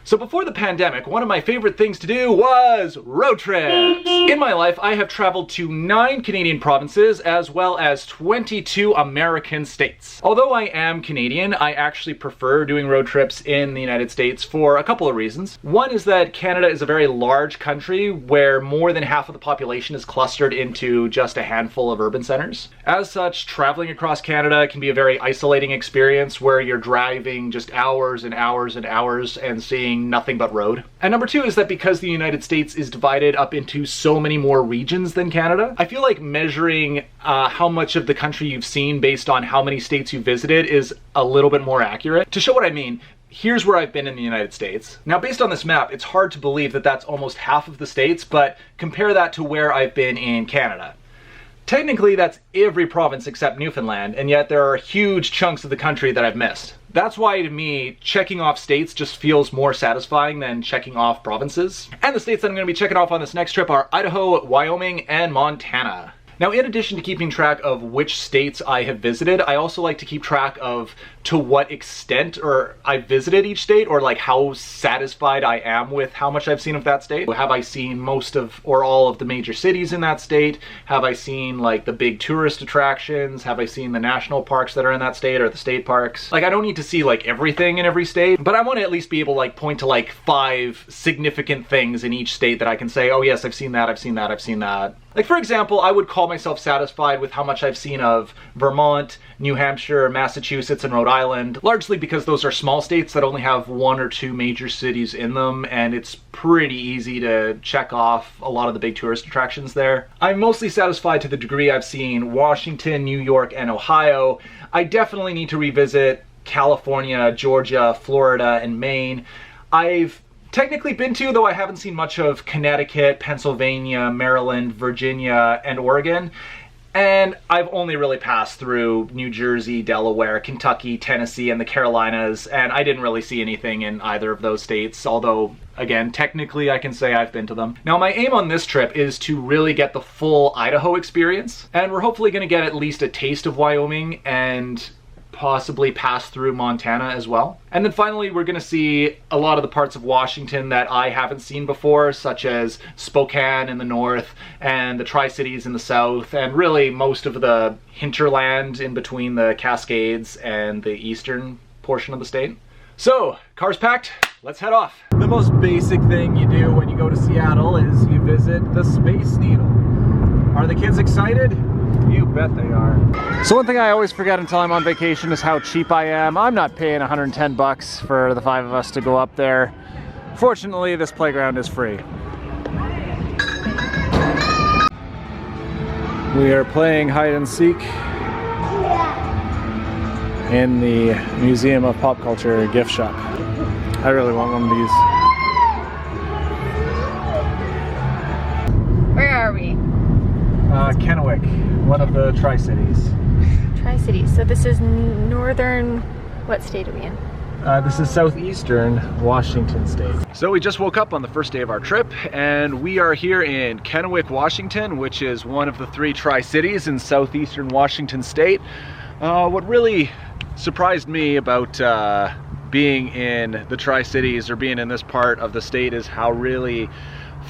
So before the pandemic, one of my favorite things to do was road trips. In my life, I have traveled to 9 Canadian provinces as well as 22 American states. Although I am Canadian, I actually prefer doing road trips in the United States for a couple of reasons. One is that Canada is a very large country where more than half of the population is clustered into just a handful of urban centers. As such, traveling across Canada can be a very isolating experience where you're driving just hours and hours and hours and seeing nothing but road. And number 2 is that because the United States is divided up into so many more regions than Canada, I feel like measuring how much of the country you've seen based on how many states you visited is a little bit more accurate. To show what I mean, here's where I've been in the United States. Now, based on this map, it's hard to believe that that's almost half of the states, but compare that to where I've been in Canada. Technically, that's every province except Newfoundland, and yet there are huge chunks of the country that I've missed. That's why, to me, checking off states just feels more satisfying than checking off provinces. And the states that I'm going to be checking off on this next trip are Idaho, Wyoming, and Montana. Now, in addition to keeping track of which states I have visited, I also like to keep track of to what extent I visited each state, or like how satisfied I am with how much I've seen of that state. Have I seen most of or all of the major cities in that state? Have I seen like the big tourist attractions? Have I seen the national parks that are in that state or the state parks? Like, I don't need to see like everything in every state, but I want to at least be able to like point to like 5 significant things in each state that I can say, oh yes, I've seen that, I've seen that, I've seen that. Like, for example, I would call myself satisfied with how much I've seen of Vermont, New Hampshire, Massachusetts, and Rhode Island, largely because those are small states that only have 1 or 2 major cities in them, and it's pretty easy to check off a lot of the big tourist attractions there. I'm mostly satisfied to the degree I've seen Washington, New York, and Ohio. I definitely need to revisit California, Georgia, Florida, and Maine. I've technically been to, though I haven't seen much of Connecticut, Pennsylvania, Maryland, Virginia, and Oregon. And I've only really passed through New Jersey, Delaware, Kentucky, Tennessee, and the Carolinas, and I didn't really see anything in either of those states, although, again, technically I can say I've been to them. Now, my aim on this trip is to really get the full Idaho experience, and we're hopefully going to get at least a taste of Wyoming and possibly pass through Montana as well. And then finally, we're going to see a lot of the parts of Washington that I haven't seen before, such as Spokane in the north and the Tri-Cities in the south, and really most of the hinterland in between the Cascades and the eastern portion of the state. So, cars packed, let's head off. The most basic thing you do when you go to Seattle is you visit the Space Needle. Are the kids excited? You bet they are. So one thing I always forget until I'm on vacation is how cheap I am. I'm not paying 110 bucks for the 5 of us to go up there. Fortunately, this playground is free. We are playing hide and seek in the Museum of Pop Culture gift shop. I really want one of these. Where are we? Kennewick, one of the Tri-Cities. Tri-Cities. So this is northern, what state are we in? This is southeastern Washington state. So we just woke up on the first day of our trip, and we are here in Kennewick, Washington, which is one of the 3 Tri-Cities in southeastern Washington state. What really surprised me about being in the Tri-Cities, or being in this part of the state, is how really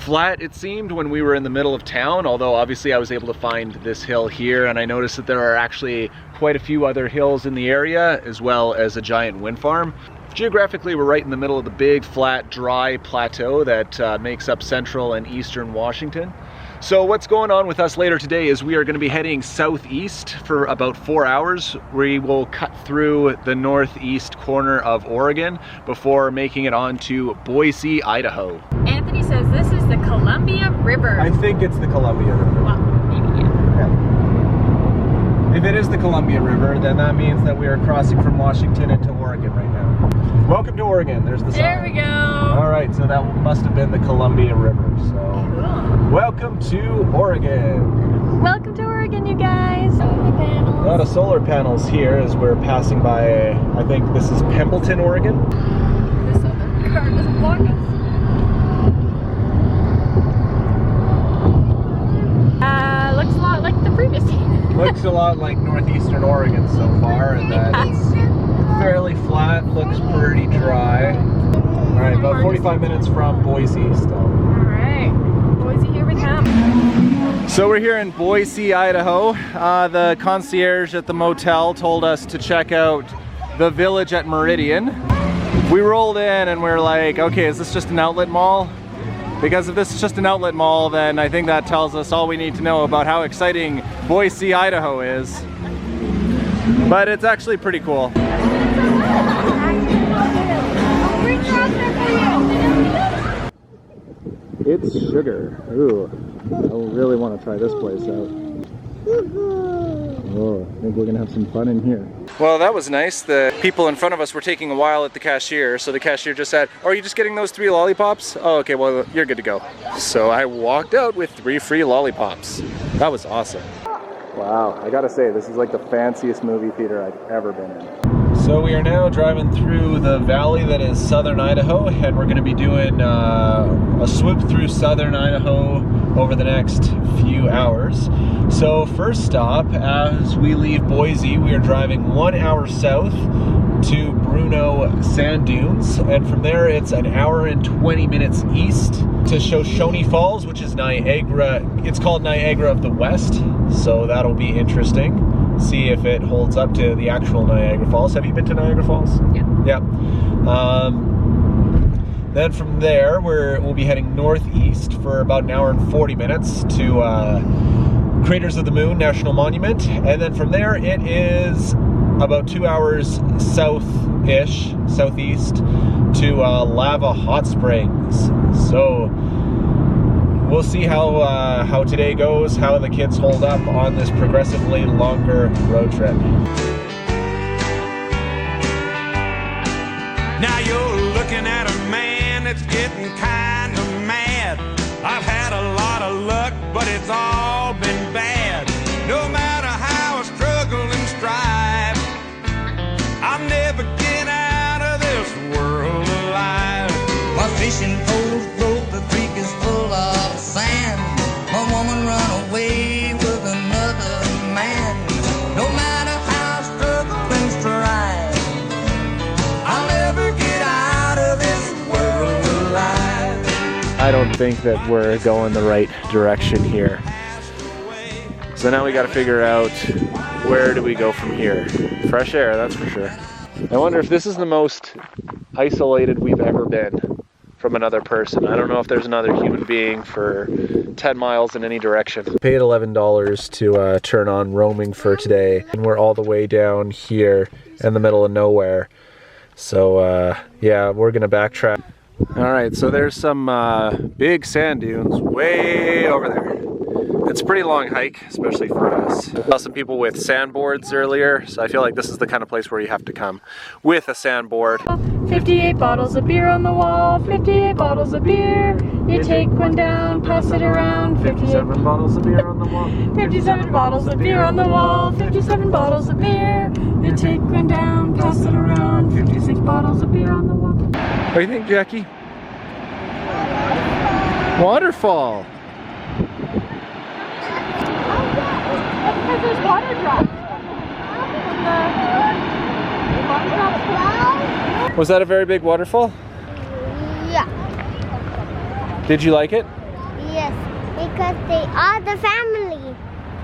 flat it seemed when we were in the middle of town, although obviously I was able to find this hill here, and I noticed that there are actually quite a few other hills in the area, as well as a giant wind farm. Geographically, we're right in the middle of the big, flat, dry plateau that makes up central and eastern Washington. So what's going on with us later today is we are going to be heading southeast for about 4 hours. We will cut through the northeast corner of Oregon before making it on to Boise, Idaho. Anthony says this is the Columbia River. I think it's the Columbia River. Well, maybe, yeah. If it is the Columbia River, then that means that we are crossing from Washington into Oregon right now. Welcome to Oregon. There's the sign. There we go. All right, so that must have been the Columbia River. So, cool. Welcome to Oregon. Welcome to Oregon, you guys. Solar panels. A lot of solar panels here as we're passing by, I think this is Pembleton, Oregon. This other car doesn't block us. Looks a lot like the previous team. Looks a lot like northeastern Oregon so far, and that it's fairly flat, looks pretty dry. All right, about 45 minutes from Boise still. All right, Boise, here we come. So we're here in Boise, Idaho. The concierge at the motel told us to check out the Village at Meridian. We rolled in and we're like, okay, is this just an outlet mall? Because if this is just an outlet mall, then I think that tells us all we need to know about how exciting Boise, Idaho is. But it's actually pretty cool. It's sugar. Ooh, I really want to try this place out. Oh, I think we're gonna have some fun in here. Well, that was nice. The people in front of us were taking a while at the cashier, so the cashier just said, "Oh, are you just getting those 3 lollipops? Oh, okay, well, you're good to go." So I walked out with 3 free lollipops. That was awesome. Wow, I gotta say, this is like the fanciest movie theater I've ever been in. So we are now driving through the valley that is southern Idaho, and we're gonna be doing a swoop through southern Idaho over the next few hours. So first stop, as we leave Boise, we are driving 1 hour south to Bruneau Sand Dunes, and from there it's an hour and 20 minutes east to Shoshone Falls, which is Niagara. It's called Niagara of the West, so that'll be interesting. See if it holds up to the actual Niagara Falls. Have you been to Niagara Falls? Yeah. Yeah. Then from there, we'll be heading northeast for about an hour and 40 minutes to Craters of the Moon National Monument. And then from there, it is about 2 hours south-ish, southeast, to Lava Hot Springs. So we'll see how today goes, how the kids hold up on this progressively longer road trip. Now you're looking at a man that's getting kind of mad. I've had a lot of luck, but it's all been bad. No matter how I struggle and strive, I'll never get out of this world alive. My fishing pole's broke, the creek is full of sand. My woman run away with another man. No matter how I struggle and strive, I'll never get out of this world alive. I don't think that we're going the right direction here. So now we got to figure out, where do we go from here? Fresh air, that's for sure. I wonder if this is the most isolated we've ever been from another person. I don't know if there's another human being for 10 miles in any direction. Paid $11 to turn on roaming for today, and we're all the way down here in the middle of nowhere. So yeah, we're gonna backtrack. All right, so there's some big sand dunes way over there. It's a pretty long hike, especially for us. I saw some people with sandboards earlier, so I feel like this is the kind of place where you have to come with a sandboard. 58 bottles of beer on the wall, 58 bottles of beer. You take one down, pass it around. 57 bottles of beer on the wall. 57 bottles of beer on the wall, 57 bottles of beer. You take one down, pass it around. 56 bottles of beer on the wall. What do you think, Jackie? Waterfall. Because there's water drops. Was that a very big waterfall? Yeah. Did you like it? Yes. Because they are the family.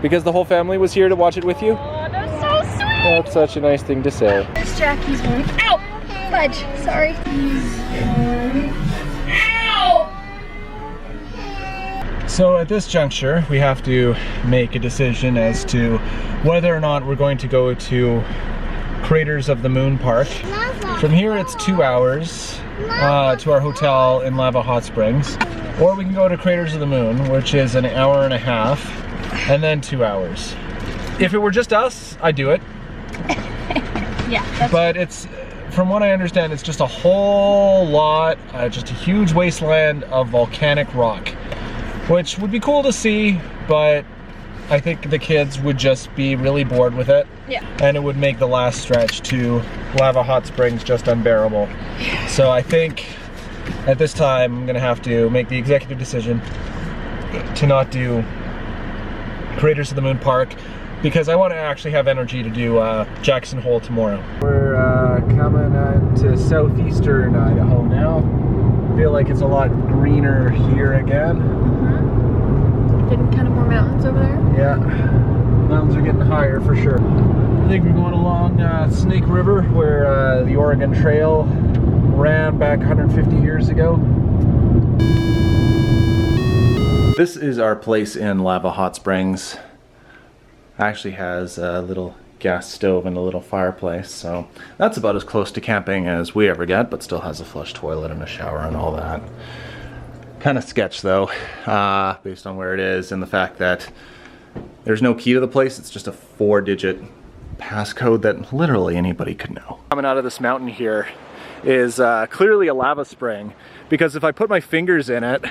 Because the whole family was here to watch it with you? Oh, that's so sweet. That's such a nice thing to say. There's Jackie's one. Ow! Fudge. Sorry. Ow! So at this juncture, we have to make a decision as to whether or not we're going to go to Craters of the Moon Park. From here it's 2 hours to our hotel in Lava Hot Springs. Or we can go to Craters of the Moon, which is an hour and a half, and then 2 hours. If it were just us, I'd do it. Yeah. But it's, from what I understand, it's just a whole lot, just a huge wasteland of volcanic rock, which would be cool to see, but I think the kids would just be really bored with it. Yeah. And it would make the last stretch to Lava Hot Springs just unbearable. Yeah. So I think at this time I'm gonna have to make the executive decision to not do Craters of the Moon Park, because I want to actually have energy to do Jackson Hole tomorrow. We're coming into southeastern Idaho now. I feel like it's a lot greener here again. Getting kind of more mountains over there. Yeah, mountains are getting higher for sure. I think we're going along Snake River, where the Oregon Trail ran back 150 years ago. This is our place in Lava Hot Springs. Actually has a little gas stove and a little fireplace, so that's about as close to camping as we ever get, but still has a flush toilet and a shower and all that. Kind of sketch though, based on where it is and the fact that there's no key to the place. It's just a 4-digit passcode that literally anybody could know. Coming out of this mountain here is clearly a lava spring, because if I put my fingers in it,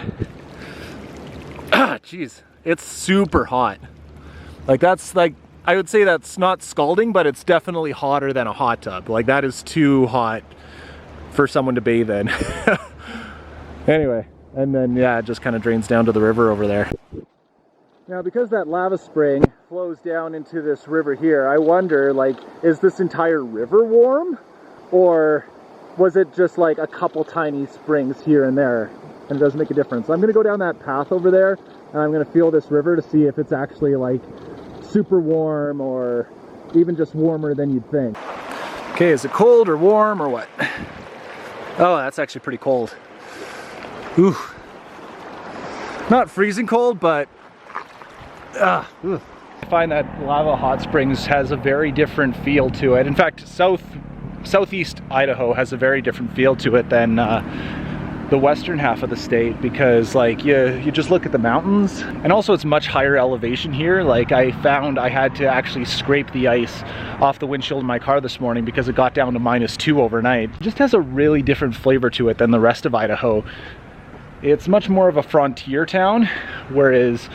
geez, it's super hot. Like that's like, I would say that's not scalding, but it's definitely hotter than a hot tub. Like that is too hot for someone to bathe in. Anyway, and then yeah, it just kind of drains down to the river over there. Now because that lava spring flows down into this river here, I wonder, like, is this entire river warm? Or was it just like a couple tiny springs here and there? And it doesn't make a difference. So I'm gonna go down that path over there and I'm gonna feel this river to see if it's actually like super warm or even just warmer than you'd think. Okay, is it cold or warm or what? Oh, that's actually pretty cold. Ooh. Not freezing cold, but I find that Lava Hot Springs has a very different feel to it. In fact, southeast Idaho has a very different feel to it than the western half of the state, because like you just look at the mountains, and also it's much higher elevation here. Like I found I had to actually scrape the ice off the windshield of my car this morning because it got down to -2 overnight. It just has a really different flavor to it than the rest of Idaho. It's much more of a frontier town, whereas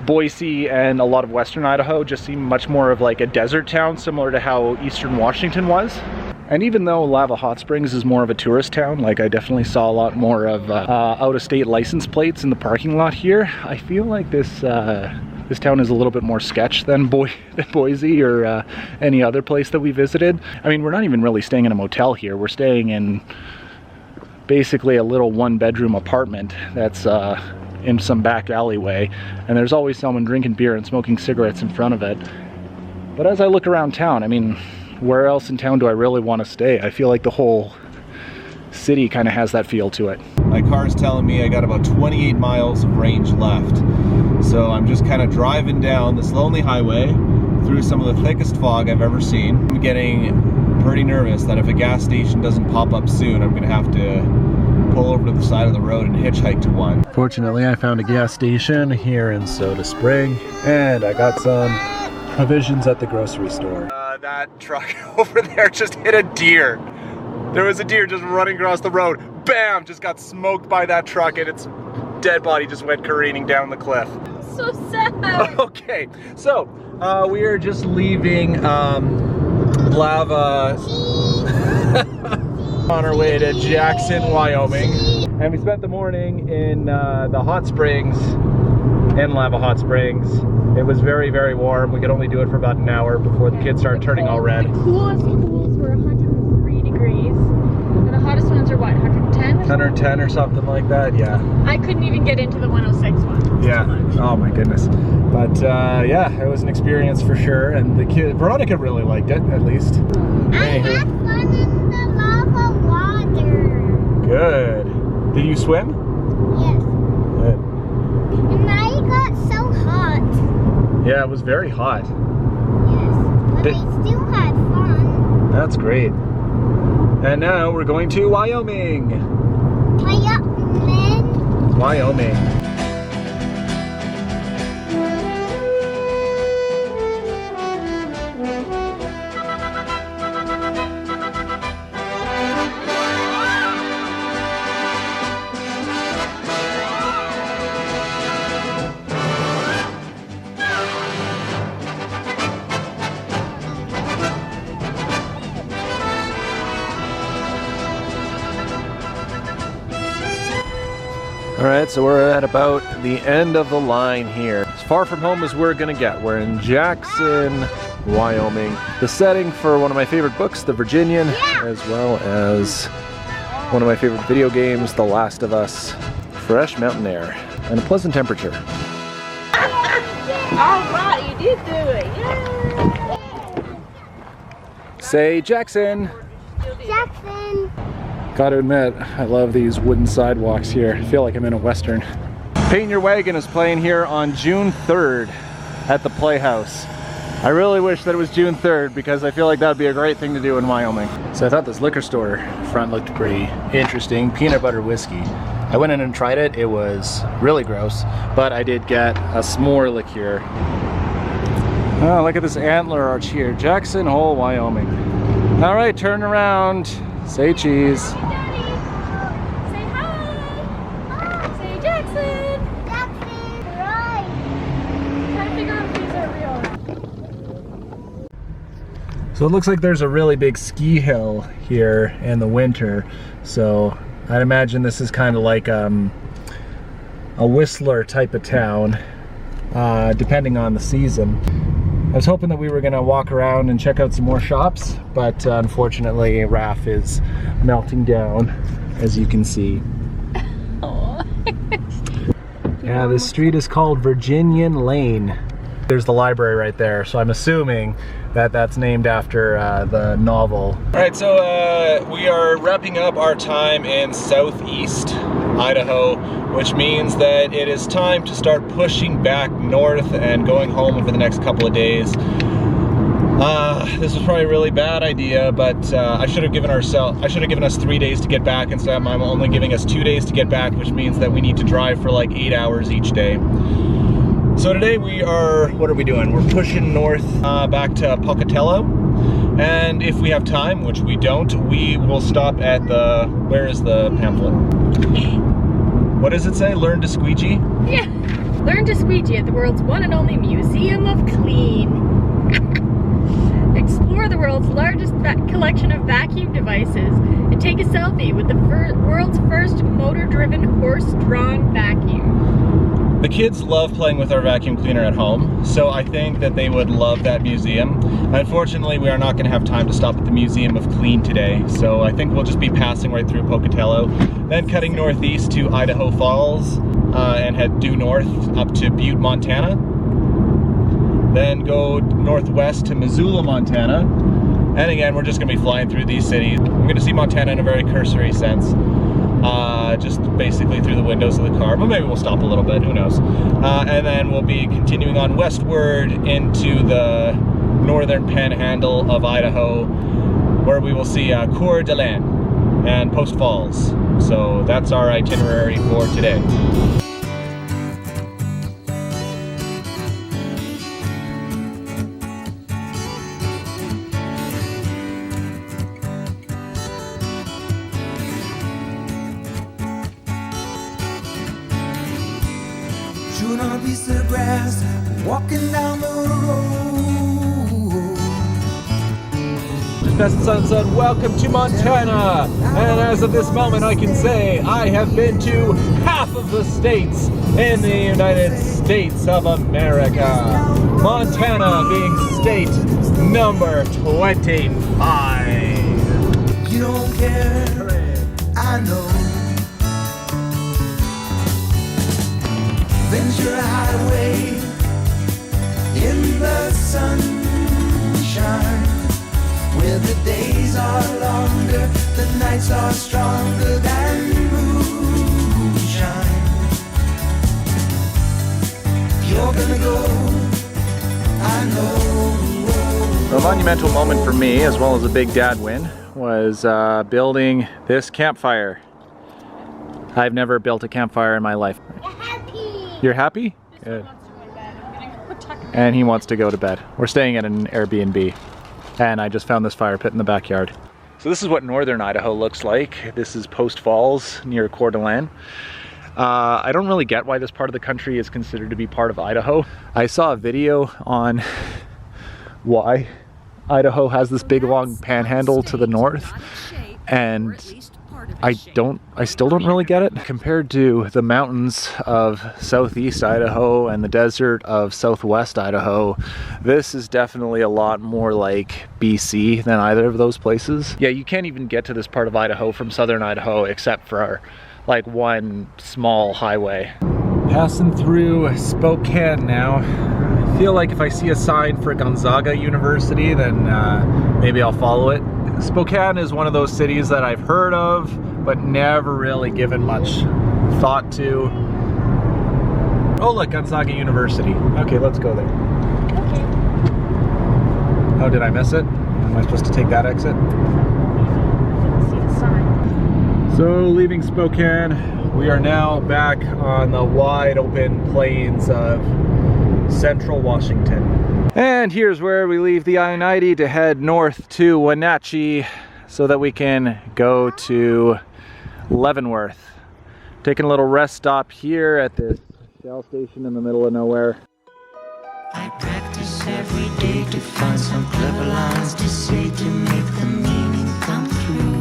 Boise and a lot of western Idaho just seem much more of like a desert town, similar to how eastern Washington was. And even though Lava Hot Springs is more of a tourist town, like I definitely saw a lot more of out-of-state license plates in the parking lot here, I feel like this town is a little bit more sketch than Boise or any other place that we visited. I mean, we're not even really staying in a motel here. We're staying in basically a little 1-bedroom apartment that's in some back alleyway, and there's always someone drinking beer and smoking cigarettes in front of it. But as I look around town, I mean, where else in town do I really want to stay? I feel like the whole city kind of has that feel to it. My car's telling me I got about 28 miles of range left. So I'm just kind of driving down this lonely highway through some of the thickest fog I've ever seen. I'm getting pretty nervous that if a gas station doesn't pop up soon, I'm gonna have to pull over to the side of the road and hitchhike to one. Fortunately, I found a gas station here in Soda Spring, and I got some provisions at the grocery store. That truck over there just hit a deer. There was a deer just running across the road. Bam! Just got smoked by that truck, and its dead body just went careening down the cliff. So sad. Okay, so we are just leaving Lava on our way to Jackson, Wyoming, and we spent the morning in the hot springs in Lava Hot Springs. It was very, very warm. We could only do it for about an hour before the kids started turning all red. The coolest pools were 103 degrees, and the hottest ones are what, 110? 110 or something like that, yeah. I couldn't even get into the 106 one. Yeah, oh my goodness. But yeah, it was an experience for sure, and the kid, Veronica really liked it, at least. I had fun in the lava water. Good. Did you swim? Yes. Good. And I got so hot. Yeah, it was very hot. Yes. But I still had fun. That's great. And now we're going to Wyoming. Wyoming. Alright, so we're at about the end of the line here. As far from home as we're gonna get. We're in Jackson, Wyoming. The setting for one of my favorite books, The Virginian, as well as One of my favorite video games, The Last of Us. Fresh mountain air and a pleasant temperature. Alright, you did do it. Yay! Say Jackson. Jackson. Gotta admit, I love these wooden sidewalks here. I feel like I'm in a Western. Paint Your Wagon is playing here on June 3rd at the Playhouse. I really wish that it was June 3rd because I feel like that would be a great thing to do in Wyoming. So I thought this liquor store front looked pretty interesting. Peanut butter whiskey. I went in and tried it. It was really gross, but I did get a s'more liqueur. Oh, look at this antler arch here. Jackson Hole, Wyoming. All right, turn around. Say cheese. Daddy, say hi. Say Jackson. Jackson. Right. Trying to figure out if these are real. So it looks like there's a really big ski hill here in the winter. So I'd imagine this is kind of like a Whistler type of town, depending on the season. I was hoping that we were gonna walk around and check out some more shops, but unfortunately RAF is melting down, as you can see. Yeah, this street is called Virginian Lane. There's the library right there, so I'm assuming that that's named after the novel. All right, so we are wrapping up our time in southeast Idaho, which means that it is time to start pushing back north and going home over the next couple of days. This was probably a really bad idea, but I should have given us 3 days to get back instead of I'm only giving us 2 days to get back, which means that we need to drive for like 8 hours each day. So today what are we doing? We're pushing north back to Pocatello, and if we have time, which we don't, we will stop at where is the pamphlet? What does it say? Learn to squeegee? Yeah. Learn to squeegee at the world's one and only Museum of Clean. Explore the world's largest collection of vacuum devices and take a selfie with the world's first motor-driven horse-drawn vacuum. The kids love playing with our vacuum cleaner at home, so I think that they would love that museum. Unfortunately, we are not going to have time to stop at the Museum of Clean today, so I think we'll just be passing right through Pocatello, then cutting northeast to Idaho Falls, and head due north up to Butte, Montana. Then go northwest to Missoula, Montana. And again, we're just going to be flying through these cities. I'm going to see Montana in a very cursory sense. Just basically through the windows of the car, but maybe we'll stop a little bit, who knows. And then we'll be continuing on westward into the northern panhandle of Idaho, where we will see Coeur d'Alene and Post Falls. So that's our itinerary for today. Chewing on a piece of grass, walking down the road. Just past the sunset, welcome to Montana! And as of this moment I can say I have been to half of the states in the United States of America. Montana being state number 25. You don't care, I know. Ventura Highway in the sunshine, where the days are longer, the nights are stronger than moonshine. You're gonna go, I know. A monumental moment for me, as well as a big dad win, was building this campfire. I've never built a campfire in my life. You're happy? Good. And he wants to go to bed. We're staying at an Airbnb, and I just found this fire pit in the backyard. So this is what northern Idaho looks like. This is Post Falls near Coeur d'Alene. I don't really get why this part of the country is considered to be part of Idaho. I saw a video on why Idaho has this big long panhandle to the north, and I still don't really get it. Compared to the mountains of southeast Idaho and the desert of southwest Idaho, this is definitely a lot more like BC than either of those places. Yeah, you can't even get to this part of Idaho from southern Idaho except for like one small highway. Passing through Spokane now. I feel like if I see a sign for Gonzaga University, then maybe I'll follow it. Spokane is one of those cities that I've heard of, but never really given much thought to. Oh look, Gonzaga University. Okay, let's go there. Okay. Oh, did I miss it? Am I supposed to take that exit? Didn't see the sign. So leaving Spokane, we are now back on the wide open plains of central Washington. And here's where we leave the I-90 to head north to Wenatchee so that we can go to Leavenworth. Taking a little rest stop here at this Shell station in the middle of nowhere. I practice every day to find some clever lines to say to make the meaning come true.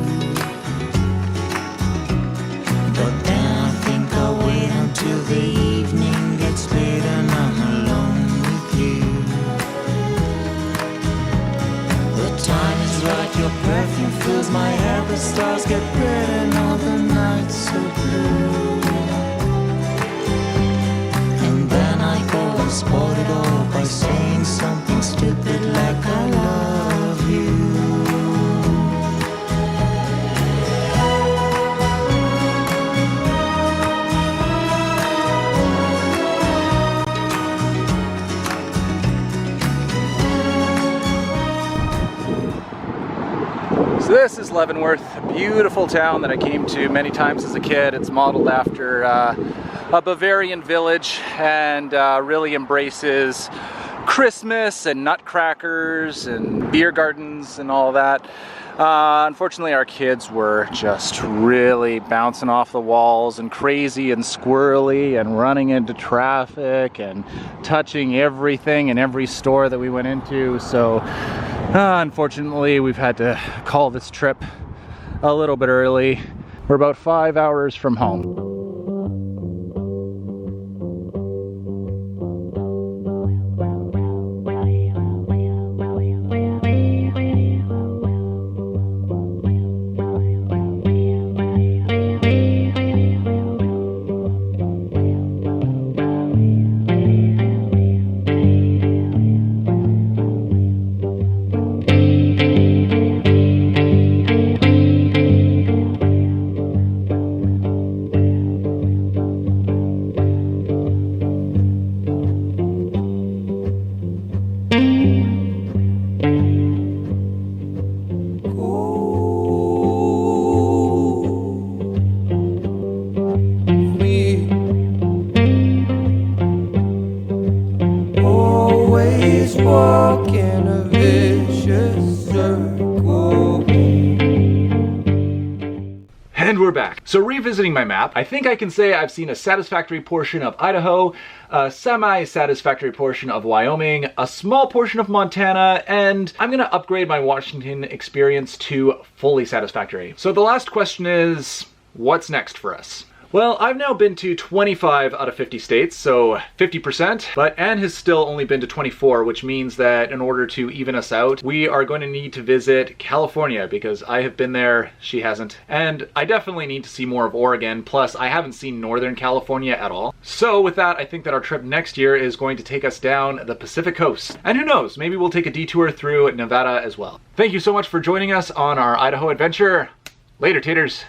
But then I think I'll wait until the evening gets late and I'm alone with you. The time is right, your perfume fills my hair, the stars get red and all the nights so blue. And then I go and spoil it all by saying something stupid like I love you. So this is Leavenworth, a beautiful town that I came to many times as a kid. It's modeled after a Bavarian village and really embraces Christmas and nutcrackers and beer gardens and all that. Unfortunately, our kids were just really bouncing off the walls and crazy and squirrely and running into traffic and touching everything in every store that we went into. So unfortunately, we've had to call this trip a little bit early. We're about 5 hours from home. And we're back. So revisiting my map, I think I can say I've seen a satisfactory portion of Idaho, a semi-satisfactory portion of Wyoming, a small portion of Montana, and I'm gonna upgrade my Washington experience to fully satisfactory. So the last question is, what's next for us? Well, I've now been to 25 out of 50 states, so 50%, but Anne has still only been to 24, which means that in order to even us out, we are going to need to visit California because I have been there, she hasn't, and I definitely need to see more of Oregon, plus I haven't seen Northern California at all. So with that, I think that our trip next year is going to take us down the Pacific coast. And who knows, maybe we'll take a detour through Nevada as well. Thank you so much for joining us on our Idaho adventure. Later, taters.